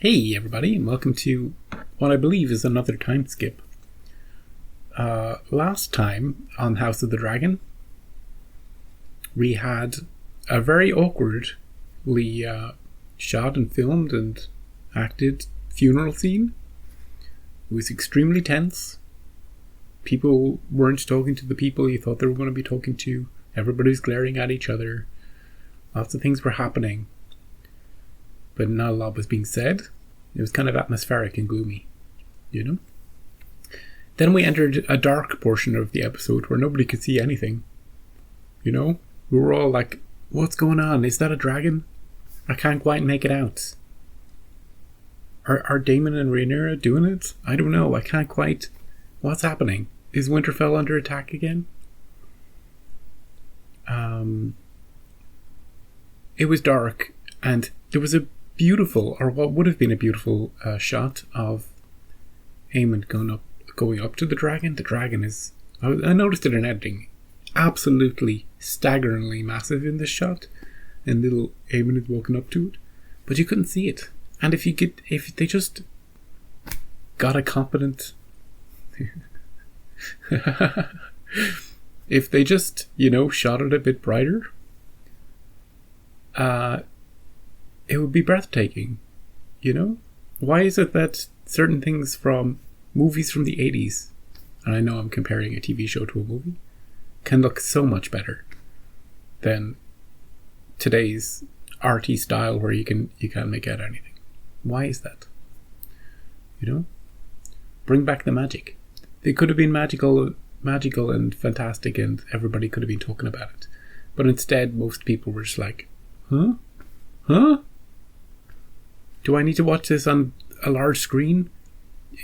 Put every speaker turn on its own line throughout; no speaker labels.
Hey everybody, and welcome to what I believe is another time skip. Last time on House of the Dragon, we had a very awkwardly shot and filmed and acted funeral scene. It was extremely tense. People weren't talking to the people you thought they were going to be talking to. Everybody was glaring at each other. Lots of things were happening, but not a lot was being said. It was kind of atmospheric and gloomy, you know? Then we entered a dark portion of the episode where nobody could see anything, you know? We were all like, what's going on? Is that a dragon? I can't quite make it out. Are Daemon and Rhaenyra doing it? I don't know. I can't quite... What's happening? Is Winterfell under attack again? It was dark, and there was a beautiful, or what would have been a beautiful shot of Aemond going up to the dragon. The dragon is, I noticed it in editing, absolutely staggeringly massive in this shot, and little Aemond is walking up to it, but you couldn't see it. And if they just got a competent if they just, shot it a bit brighter, it would be breathtaking, Why is it that certain things from movies from the 80s, and I know I'm comparing a TV show to a movie, can look so much better than today's arty style where you can't make out anything? Why is that? Bring back the magic. It could have been magical and fantastic, and everybody could have been talking about it. But instead, most people were just like, Huh? Do I need to watch this on a large screen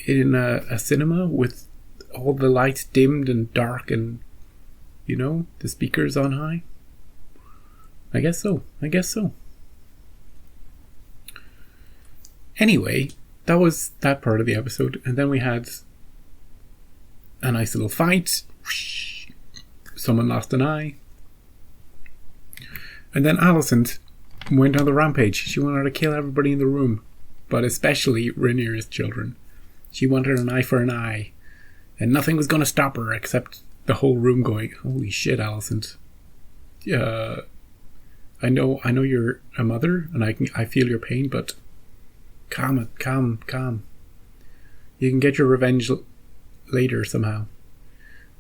in a cinema with all the lights dimmed and dark and, the speakers on high? I guess so. Anyway, that was that part of the episode. And then we had a nice little fight. Someone lost an eye. And then Alicent went on the rampage. She wanted to kill everybody in the room, but especially Rhaenyra's children. She wanted an eye for an eye, and nothing was going to stop her except the whole room going, holy shit, Alicent. I know you're a mother, and I feel your pain, but calm. You can get your revenge later somehow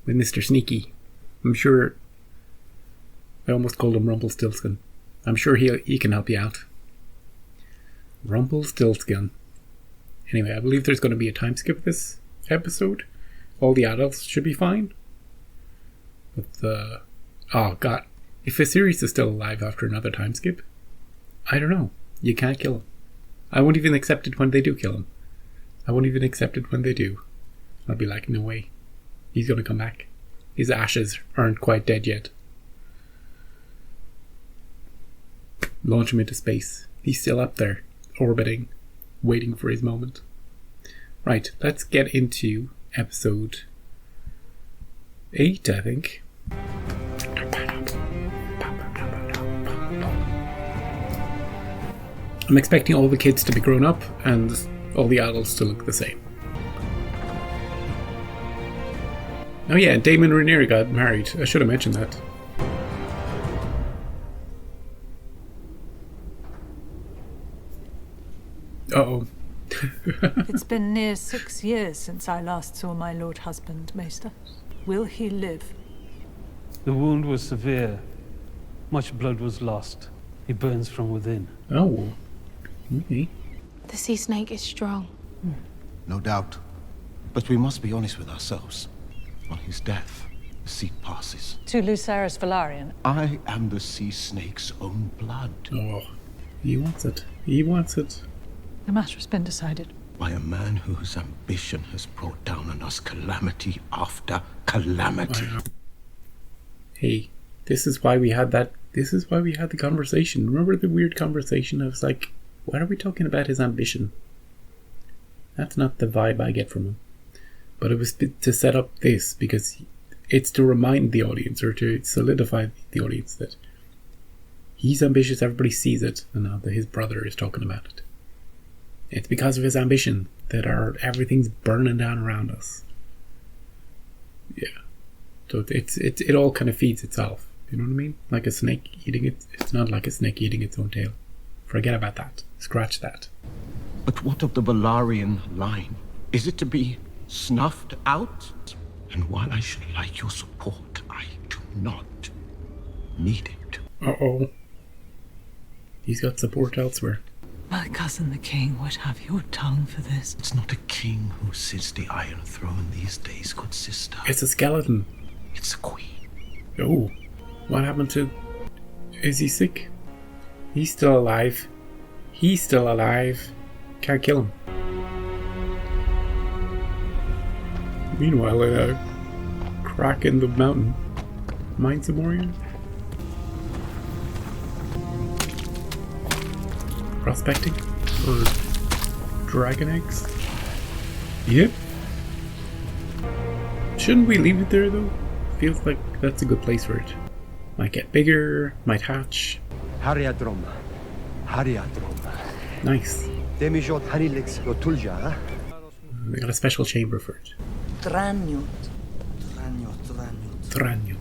with Mr. Sneaky. I'm sure... I almost called him Rumpelstiltskin. I'm sure he can help you out. Rumpelstiltskin. Anyway, I believe there's going to be a time skip this episode. All the adults should be fine. But oh god, if Viserys is still alive after another time skip, I don't know. You can't kill him. I won't even accept it when they do kill him. I won't even accept it when they do. I'll be like, no way. He's going to come back. His ashes aren't quite dead yet. Launch him into space. He's still up there, orbiting, waiting for his moment. Right, let's get into episode 8, I think. I'm expecting all the kids to be grown up and all the adults to look the same. Oh yeah, Daemon and Rhaenyra got married. I should have mentioned that. Uh-oh.
It's been near 6 years since I last saw my lord husband, Maester. Will he live?
The wound was severe. Much blood was lost. He burns from within.
Oh. Okay.
The sea snake is strong.
No doubt. But we must be honest with ourselves. On his death, the seat passes.
To Lucerys Velaryon.
I am the sea snake's own blood.
Oh. He wants it.
The matter has been decided.
By a man whose ambition has brought down on us calamity after calamity.
Hey, this is why we had the conversation. Remember the weird conversation? I was like, why are we talking about his ambition? That's not the vibe I get from him. But it was to set up this, because it's to remind the audience, or to solidify the audience, that he's ambitious, everybody sees it, and now that his brother is talking about it. It's because of his ambition that everything's burning down around us. Yeah. So it all kind of feeds itself. You know what I mean? Like a snake eating it. It's not like a snake eating its own tail. Forget about that. Scratch that.
But what of the Valarian line? Is it to be snuffed out? And while I should like your support, I do not need it.
Uh-oh. He's got support elsewhere.
My cousin the king would have your tongue for this.
It's not a king who sits the Iron Throne these days, good sister.
It's a skeleton.
It's a queen.
Oh. What happened to... Is he sick? He's still alive. He's still alive. Can't kill him. Meanwhile, a crack in the mountain. Mine some more here? Prospecting? Or dragon eggs? Yep. Shouldn't we leave it there though? Feels like that's a good place for it. Might get bigger, might hatch.
Hariadrom.
Nice.
Demijot Hanilix Rotulja.
They got a special chamber for it.
Dranyut.
Dranyut.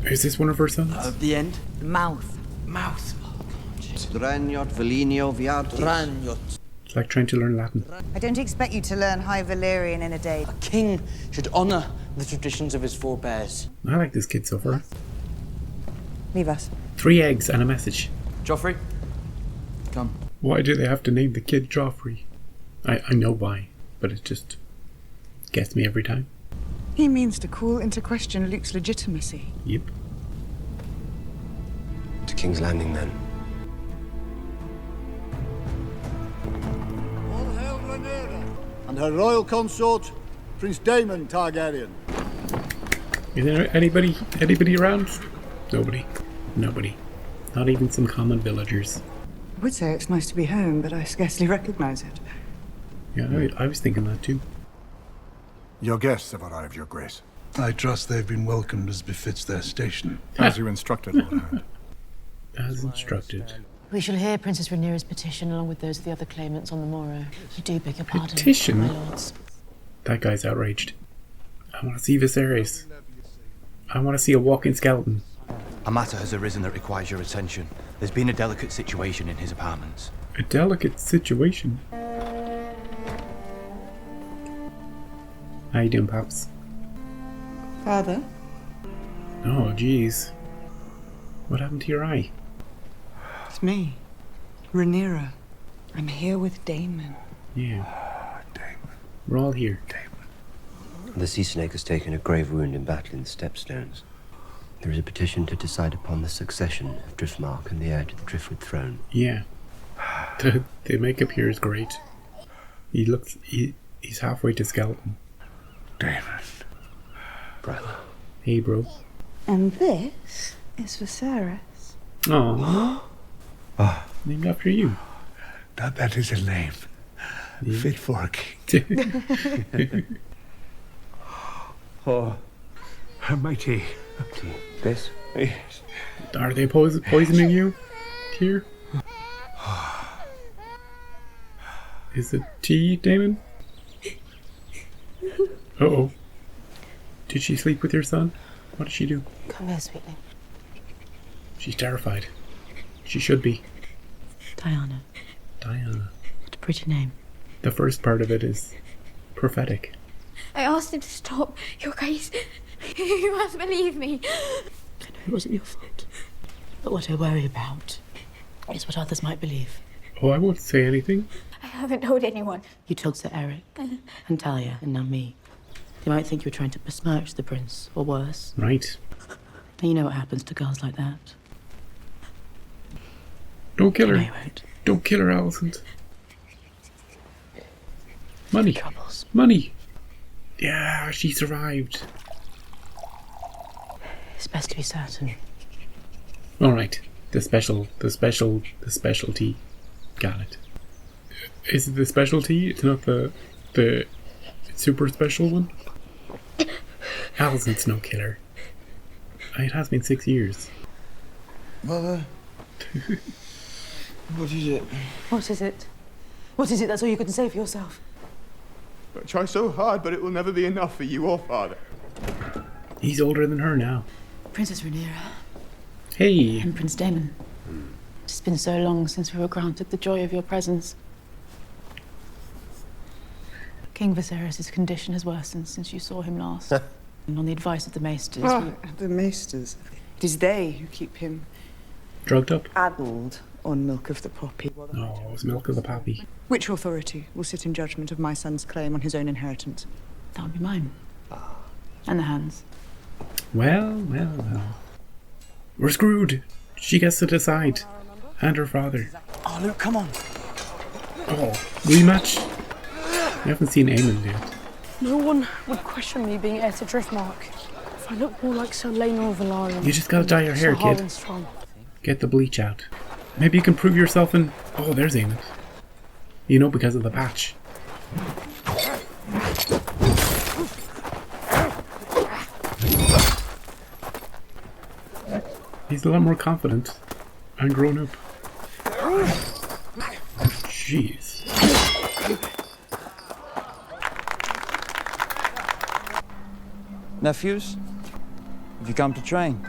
Is this one of her sons?
The end. Mouth.
Dranyot, Velinio, Viati.
Dranyut.
It's like trying to learn Latin.
I don't expect you to learn High Valyrian in a day.
A king should honor the traditions of his forebears.
I like this kid so far.
Leave us.
3 eggs and a message.
Joffrey, come.
Why do they have to name the kid Joffrey? I know why, but it just gets me every time.
He means to call into question Luke's legitimacy.
Yep.
To King's Landing, then.
All hail Rhaenyra and her royal consort, Prince Daemon Targaryen.
Is there anybody around? Nobody. Not even some common villagers.
I would say it's nice to be home, but I scarcely recognize it.
Yeah, I was thinking that too.
Your guests have arrived, Your Grace.
I trust they've been welcomed as befits their station.
As you instructed, Lord Hound.
As instructed.
We shall hear Princess Rhaenyra's petition along with those of the other claimants on the morrow. I do beg your pardon,
Petition?
my lords.
That guy's outraged. I want to see Viserys. I want to see a walking skeleton.
A matter has arisen that requires your attention. There's been a delicate situation in his apartments.
A delicate situation? How you doing, Pops?
Father?
Oh, jeez. What happened to your eye?
It's me. Rhaenyra. I'm here with Daemon.
Yeah. Daemon. We're all here.
The sea snake has taken a grave wound in battle in the Stepstones. There is a petition to decide upon the succession of Driftmark and the heir to the Driftwood throne.
Yeah. The makeup here is great. He's halfway to skeleton.
Daemon.
Brother.
Hey, bro.
And this is Viserys.
Aww. Named after you.
Now that is a name. Fit for a king. Oh, my tea.
This?
Yes.
Are they poisoning you here? Is it tea, Daemon? Uh-oh. Did she sleep with your son? What did she do?
Come here, sweetling.
She's terrified. She should be.
Diana.
Diana.
What a pretty name.
The first part of it is prophetic.
I asked him to stop, Your Grace. You must believe me.
I know it wasn't your fault. But what I worry about is what others might believe.
Oh, I won't say anything.
I haven't told anyone.
You told Sir Eric, and Talia, and now me. They might think you're trying to besmirch the prince, or worse.
Right.
And you know what happens to girls like that.
Don't kill her.
No, you won't.
Don't kill her, Alicent. Money.
Troubles.
Money. Yeah, she survived.
It's best to be certain.
All right. The specialty. Got it. Is it the specialty? It's not the super special one? Alicent's no killer. It has been 6 years.
Mother. What is it?
What is it?
What is it? That's all you can say for yourself.
I try so hard, but it will never be enough for you or Father.
He's older than her now.
Princess Rhaenyra.
Hey.
And Prince Daemon. It's been so long since we were granted the joy of your presence. King Viserys' condition has worsened since you saw him last. And on the advice of the Maesters...
The Maesters. It is they who keep him...
drugged up?
Addled on milk of the poppy.
Oh, it was milk of the poppy.
Which authority will sit in judgment of my son's claim on his own inheritance?
That would be mine. And the hands.
Well. We're screwed. She gets to decide. And her father.
Oh, Luke, come on.
Oh, rematch? We haven't seen Aemond yet.
No one would question me being heir to Driftmark if I look more like Sir Laenor Velaryon.
You just gotta dye your hair,
Sir
kid.
Harwin Strong.
Get the bleach out. Maybe you can prove yourself in... Oh, there's Aemond. You know, because of the patch. He's a lot more confident and grown up. Jeez.
Nephews? Have you come to train?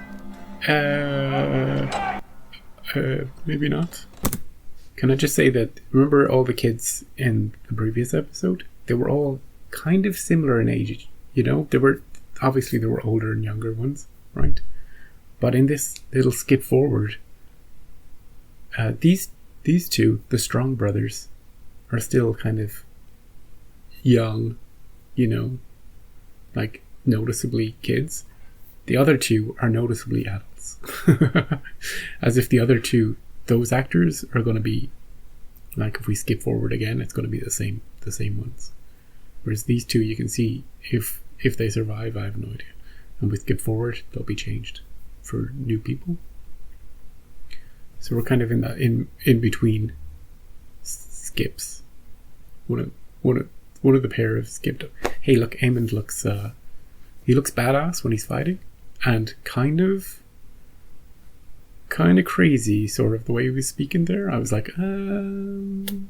Maybe not. Can I just say that, remember all the kids in the previous episode? They were all kind of similar in age, you know? Obviously there were older and younger ones, right? But in this little skip forward, these two, the Strong brothers, are still kind of young, you know, like noticeably kids. The other two are noticeably adults. As if the other two, those actors are going to be, like if we skip forward again, it's going to be the same ones. Whereas these two, you can see if they survive, I have no idea. And we skip forward, they'll be changed for new people. So we're kind of in that in between skips. One of the pair have skipped. Hey, look, Aemond looks he looks badass when he's fighting, and kind of crazy, sort of the way he was speaking there. I was like, I'm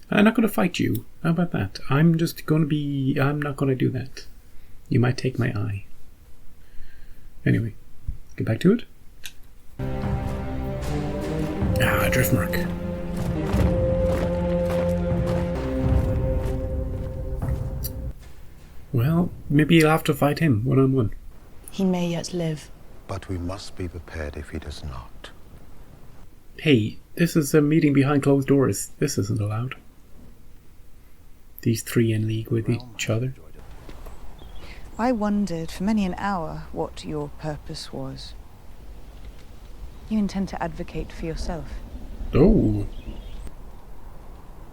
not going to fight you. How about that? I'm not going to do that. You might take my eye. Anyway, get back to it. Driftmark. Well, maybe you'll have to fight him one-on-one.
He may yet live.
But we must be prepared if he does not.
Hey, this is a meeting behind closed doors. This isn't allowed. These three in league with each other.
I wondered for many an hour what your purpose was. You intend to advocate for yourself.
Oh.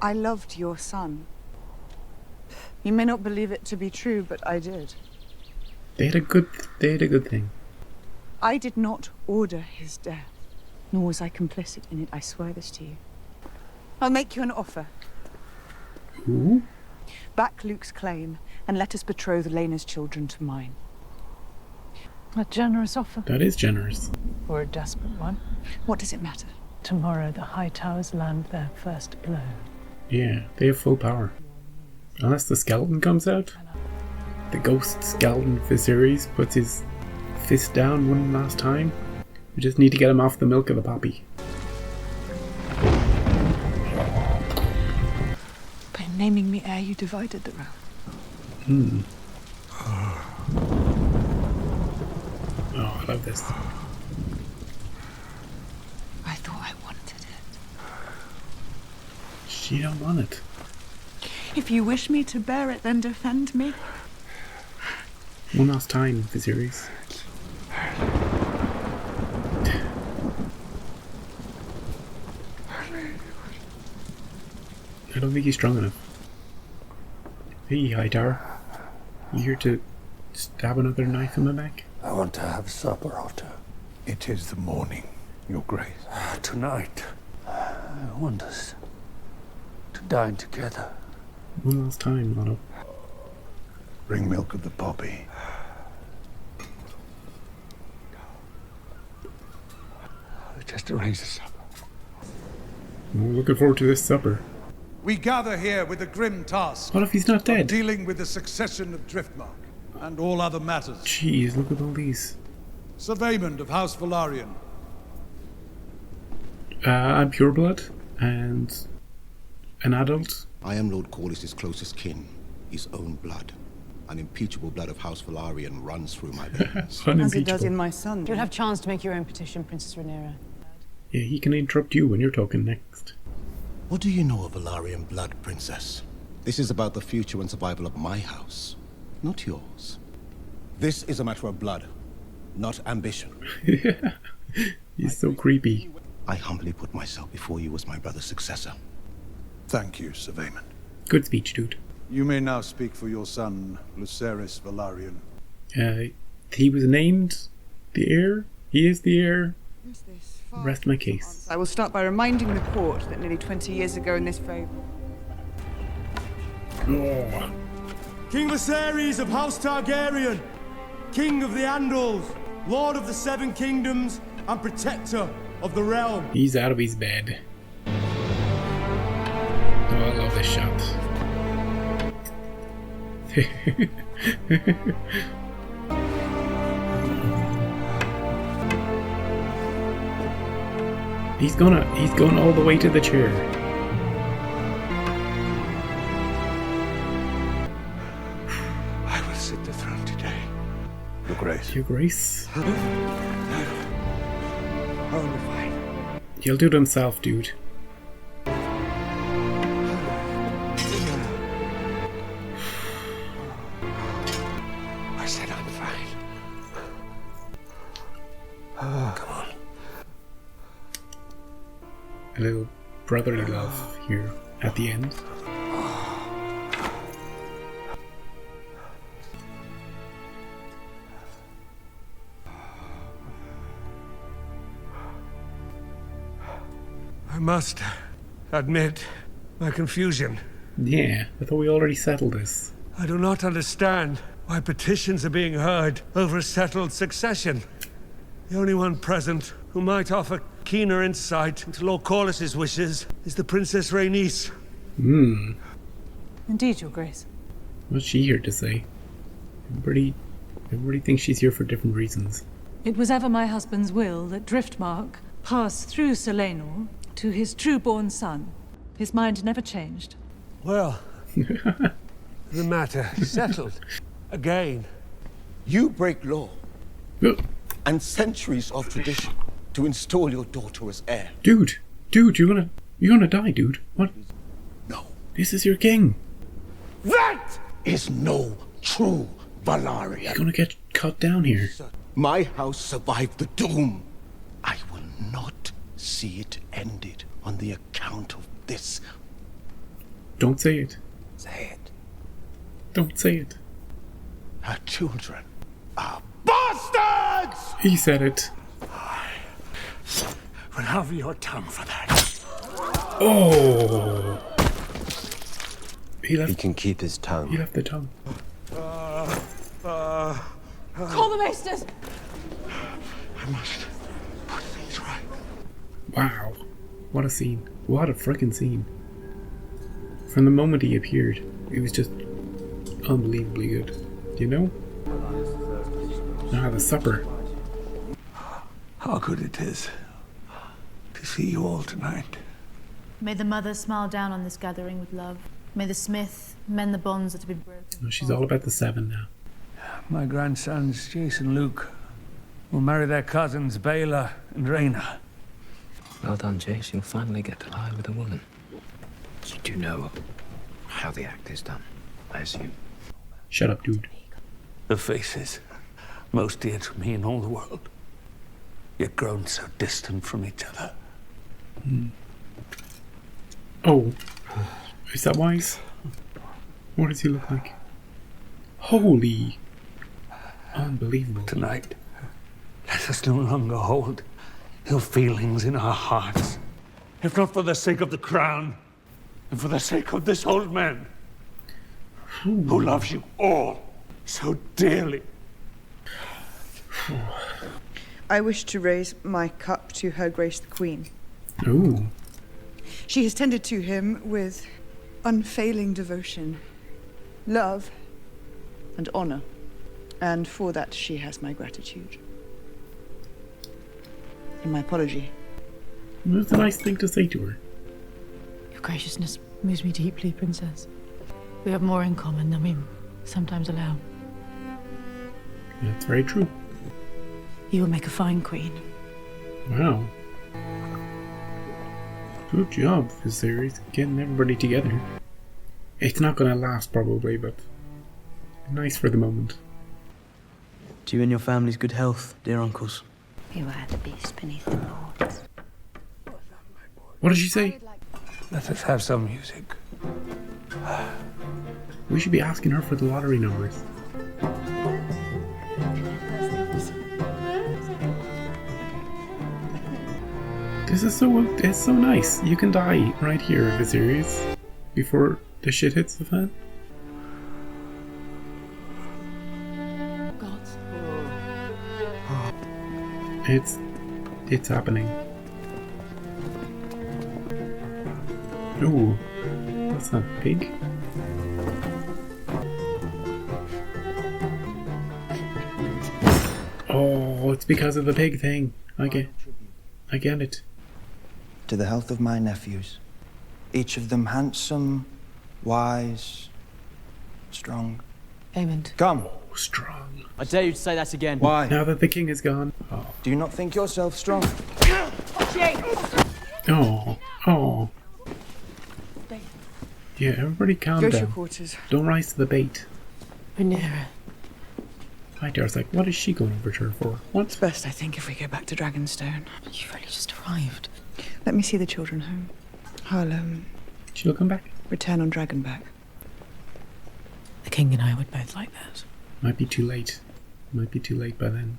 I loved your son. You may not believe it to be true, but I did.
They had a good thing.
I did not order his death, nor was I complicit in it. I swear this to you. I'll make you an offer.
Ooh.
Back Luke's claim, and let us betroth Laena's children to mine.
A generous offer.
That is generous.
Or a desperate one.
What does it matter?
Tomorrow the High Towers land their first blow.
Yeah, they have full power. Unless the skeleton comes out. The ghost skeleton Viserys puts his fist down one last time. We just need to get him off the milk of the poppy.
By naming me heir, you divided the realm.
Oh, I love this.
I thought I wanted it.
She don't want it.
If you wish me to bear it, then defend me.
One last time, Viserys. I don't think he's strong enough. Hey, Hightower. You here to stab another knife in my back?
I want to have supper, Otto. It is the morning, Your Grace. Tonight, I want us to dine together.
One last time, Otto.
Bring milk of the poppy. Just arrange the supper.
I'm looking forward to this supper.
We gather here with the grim task.
What if he's not
of
dead?
dealing with the succession of Driftmark and all other matters.
Jeez, look at all these.
Sir Vaymond of House Velaryon.
I'm pureblood and an adult.
I am Lord Corlys' closest kin, his own blood. Unimpeachable blood of House Velaryon runs through my veins.
As it does in my son.
You'll have chance to make your own petition, Princess Rhaenyra.
Yeah, he can interrupt you when you're talking next.
What do you know of Velaryon blood, Princess? This is about the future and survival of my house, not yours. This is a matter of blood, not ambition.
He's so creepy.
I humbly put myself before you as my brother's successor.
Thank you, Sir Vaymond.
Good speech, dude.
You may now speak for your son, Lucerys Velaryon.
He was named the heir. He is the heir. Rest my case.
I will start by reminding the court that nearly 20 years ago in this very...
Oh.
King Viserys of House Targaryen, King of the Andals, Lord of the Seven Kingdoms, and Protector of the Realm.
He's out of his bed. Oh, I love this shot. He's going all the way to the chair.
I will sit the throne today. Your Grace.
Your Grace.
I will be fine.
He'll do it himself, dude.
I said I'm fine. Come on.
A little brotherly love here at the end.
I must admit my confusion.
Yeah, I thought we already settled this.
I do not understand why petitions are being heard over a settled succession. The only one present who might offer keener insight into Lord Corlys' wishes is the Princess Rhaenys.
Indeed, Your Grace.
What's she here to say? Everybody thinks she's here for different reasons.
It was ever my husband's will that Driftmark pass through Selênor to his true-born son. His mind never changed.
Well, the matter is settled. Again.
You break law and centuries of tradition to install your daughter as heir.
Dude, you're gonna die, dude. What?
No.
This is your king.
That is no true Velaryon.
You're gonna get cut down here.
My house survived the doom. I will not see it ended on the account of this.
Don't say it.
Say it.
Don't say it.
Her children are bastards!
He said it.
Will have your tongue for that.
Oh! He
can keep his tongue.
He left the tongue.
Call the maesters!
I must put things right.
Wow. What a scene. What a freaking scene. From the moment he appeared, it was just unbelievably good. You know? Now the supper.
How good it is to see you all tonight.
May the mother smile down on this gathering with love. May the smith mend the bonds that have been broken.
Oh, she's all about the seven now.
My grandsons, Jace and Luke, will marry their cousins, Baela and Rhaena.
Well done, Jace. You'll finally get to lie with a woman. You do know how the act is done, I assume.
Shut up, dude.
The faces most dear to me in all the world, yet grown so distant from each other.
Oh, is that wise? What does he look like? Holy, unbelievable.
Tonight, let us no longer hold ill feelings in our hearts, if not for the sake of the crown, and for the sake of this old man, who loves you all so dearly.
I wish to raise my cup to Her Grace the Queen.
Ooh.
She has tended to him with unfailing devotion, love, and honor. And for that, she has my gratitude. And my apology.
That's a nice thing to say to her.
Your graciousness moves me deeply, Princess. We have more in common than we sometimes allow.
That's very true.
You will make a fine queen.
Wow. Good job, Viserys, getting everybody together. It's not gonna last probably, but nice for the moment.
To you and your family's good health, dear uncles.
Beware the beast beneath the boards.
What did she say?
Let us have some music.
We should be asking her for the lottery numbers. This is it's so nice. You can die right here, Viserys, before the shit hits the fan. It's happening. Ooh, that's not pig. Oh, it's because of the pig thing. I get it.
To the health of my nephews, each of them handsome, wise, strong.
Aemond.
Come.
Oh, strong.
I dare you to say that again.
Why?
Now that the king is gone. Oh.
Do you not think yourself strong?
Oh. Yeah, everybody calm
Go to
down.
your quarters.
Don't rise to the bait.
Rhaenyra.
Hightower's like, what is she going over to her for?
What's best, I think, if we go back to Dragonstone.
You've only just arrived.
Let me see the children home. I'll,
She'll come back.
return on Dragonback.
The king and I would both like that.
Might be too late. Might be too late by then.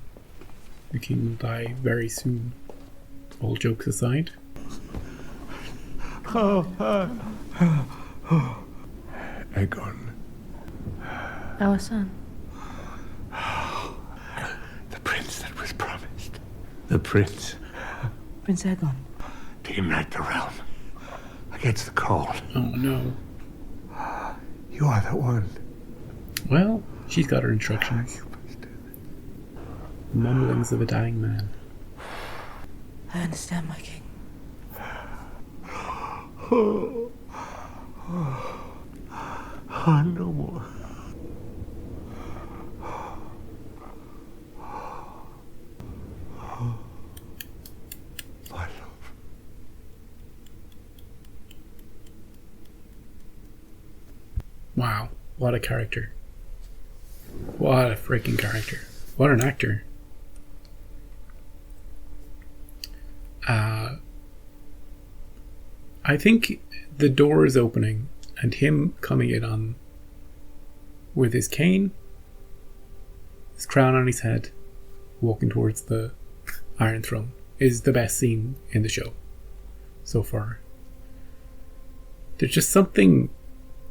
The king will die very soon. All jokes aside.
Aegon.
Our son.
The prince that was promised. The prince.
Prince Aegon.
To unite the realm against the cold.
Oh no.
You are the one.
Well, she's got her instructions. Mumblings of a dying man.
I understand, my king.
No more. My love.
Wow, what a character. What a freaking character. What an actor. I think the door is opening and him coming in on with his cane, his crown on his head, walking towards the Iron Throne is the best scene in the show so far. There's just something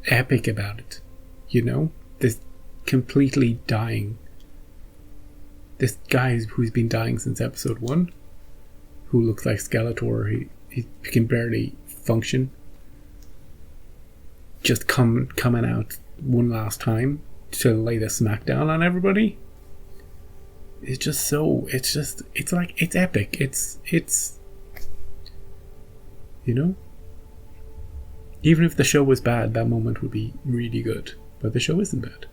epic about it, you know? This completely dying. This guy who's been dying since episode 1, who looks like Skeletor, he can barely function, just coming out one last time to lay the smackdown on everybody. It's just so, it's epic. It's you know, even if the show was bad, that moment would be really good, but the show isn't bad.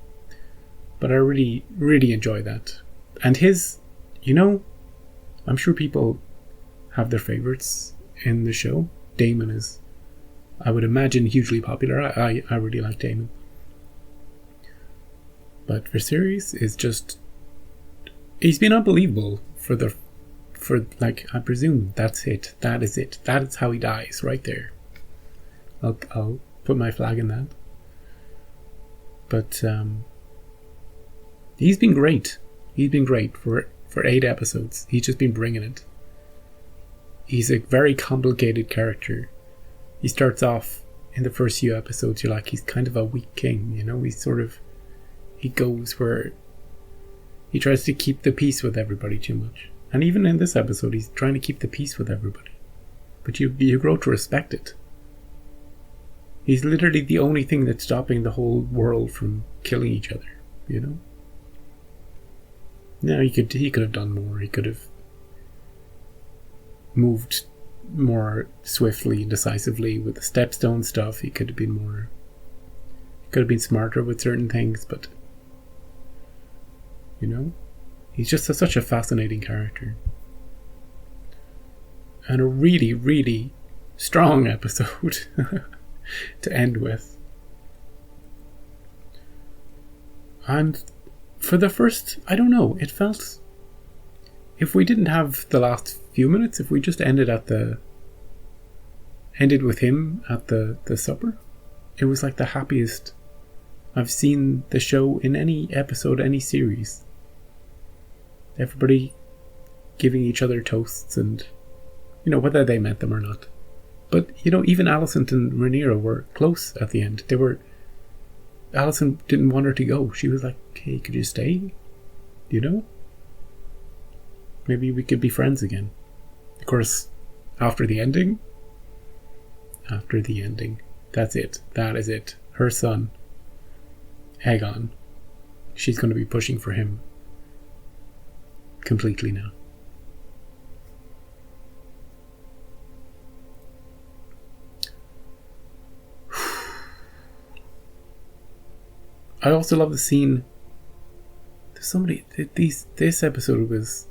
But I really, really enjoy that. And his, you know, I'm sure people have their favorites in the show. Daemon is, I would imagine, hugely popular. I really like Daemon. But Viserys is just, he's been unbelievable for like, I presume that's it. That is it. That is how he dies, right there. I'll put my flag in that. But he's been great. He's been great for 8 episodes. He's just been bringing it. He's a very complicated character. He starts off in the first few episodes, you're like, he's kind of a weak king, you know? He goes where he tries to keep the peace with everybody too much. And even in this episode, he's trying to keep the peace with everybody. But you grow to respect it. He's literally the only thing that's stopping the whole world from killing each other, you know? No, he could have done more. He could have moved more swiftly and decisively with the stepstone stuff. He could have been smarter with certain things, but you know, he's just such a fascinating character. And a really, really strong episode to end with. And for the first, I don't know, it felt, if we didn't have the last few minutes, if we just ended with him at the supper, it was like the happiest I've seen the show in any episode, any series. Everybody giving each other toasts, and you know, whether they meant them or not. But you know, even Alicent and Rhaenyra were close at the end. Alicent didn't want her to go. She was like, "Hey, could you stay? You know? Maybe we could be friends again." Of course, after the ending, that's it. That is it. Her son, Aegon, she's going to be pushing for him completely now. I also love the scene. There's somebody. This episode was.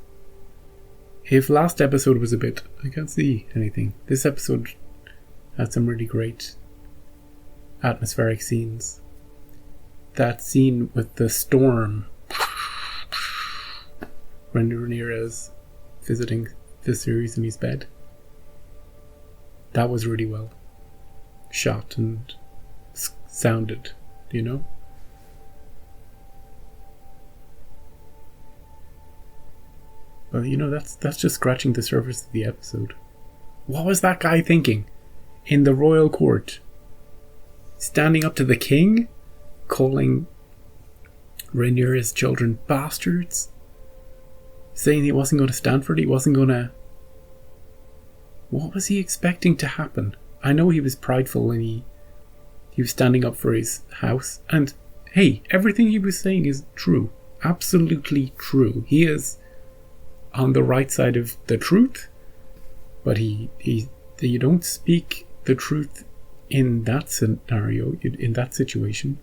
If last episode was a bit, I can't see anything. This episode had some really great atmospheric scenes. That scene with the storm when Rhaenyra is visiting Viserys in his bed. That was really well shot and sounded, you know? Well, you know, that's just scratching the surface of the episode. What was that guy thinking in the royal court? Standing up to the king? Calling Rhaenyra's children bastards? Saying he wasn't going to stand for it? He wasn't going to... What was he expecting to happen? I know he was prideful and he was standing up for his house. And, hey, everything he was saying is true. Absolutely true. He is on the right side of the truth, but you don't speak the truth in that scenario, in that situation.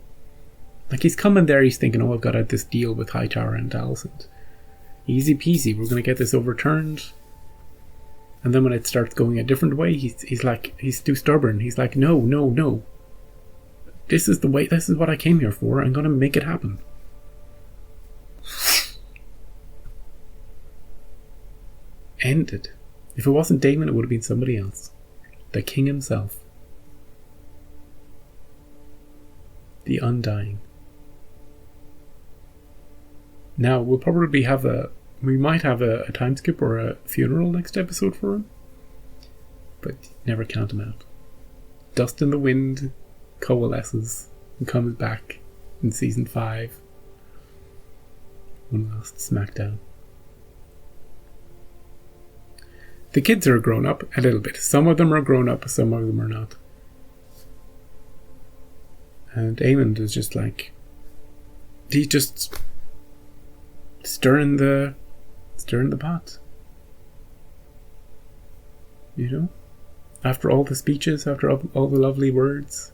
Like, he's coming there, he's thinking, oh, I've got this deal with Hightower and Alicent. Easy peasy, we're going to get this overturned. And then when it starts going a different way, he's like, he's too stubborn. He's like, no. This is the way, this is what I came here for. I'm going to make it happen. Ended. If it wasn't Daemon, it would have been somebody else. The king himself. The Undying. Now, we'll probably we might have a time skip or a funeral next episode for him. But never count him out. Dust in the Wind coalesces and comes back in season 5. One last smackdown. The kids are grown up a little bit. Some of them are grown up, some of them are not. And Aemond is just like, he's just stirring the pot. You know? After all the speeches, after all the lovely words,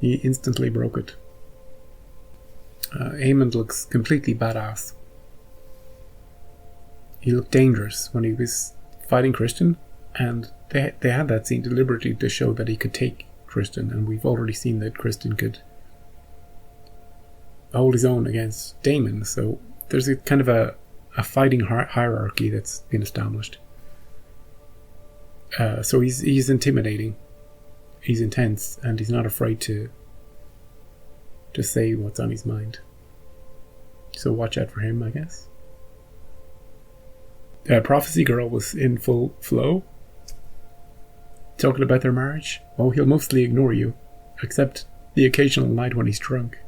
he instantly broke it. Aemond looks completely badass. He looked dangerous when he was fighting Criston, and they had that scene deliberately to show that he could take Criston, and we've already seen that Criston could hold his own against Daemon, so there's a kind of a fighting hierarchy that's been established. So he's intimidating, he's intense, and he's not afraid to say what's on his mind. So watch out for him, I guess. Prophecy Girl was in full flow, talking about their marriage. Oh, he'll mostly ignore you, except the occasional night when he's drunk.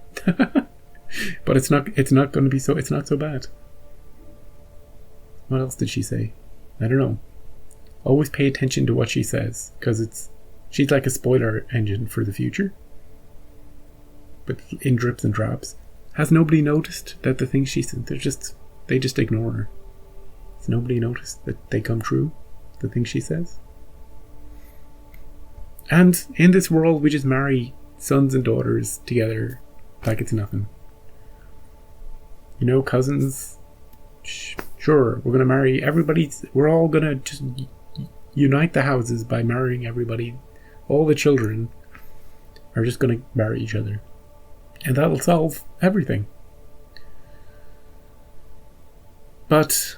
But it's not going to be so. It's not so bad. What else did she say? I don't know. Always pay attention to what she says, because She's like a spoiler engine for the future, but in drips and drabs. Has nobody noticed that the things she said, they just ignore her? Has nobody noticed that they come true, the things she says? And in this world, we just marry sons and daughters together like it's nothing. You know, cousins, sure, we're going to marry everybody. We're all going to just unite the houses by marrying everybody. All the children are just going to marry each other. And that'll solve everything. But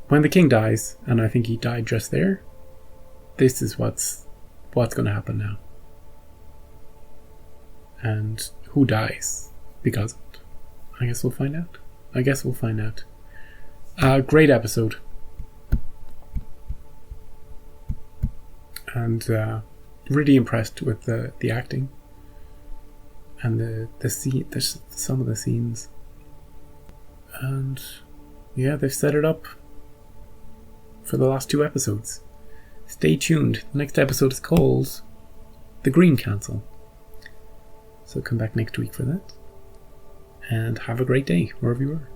when the king dies, and I think he died just there, this is what's going to happen now. And who dies because of it? I guess we'll find out. Great episode. And really impressed with the acting. And the scene, some of the scenes. And yeah, they've set it up for the last 2 episodes. Stay tuned. The next episode is called The Green Council. So come back next week for that. And have a great day, wherever you are.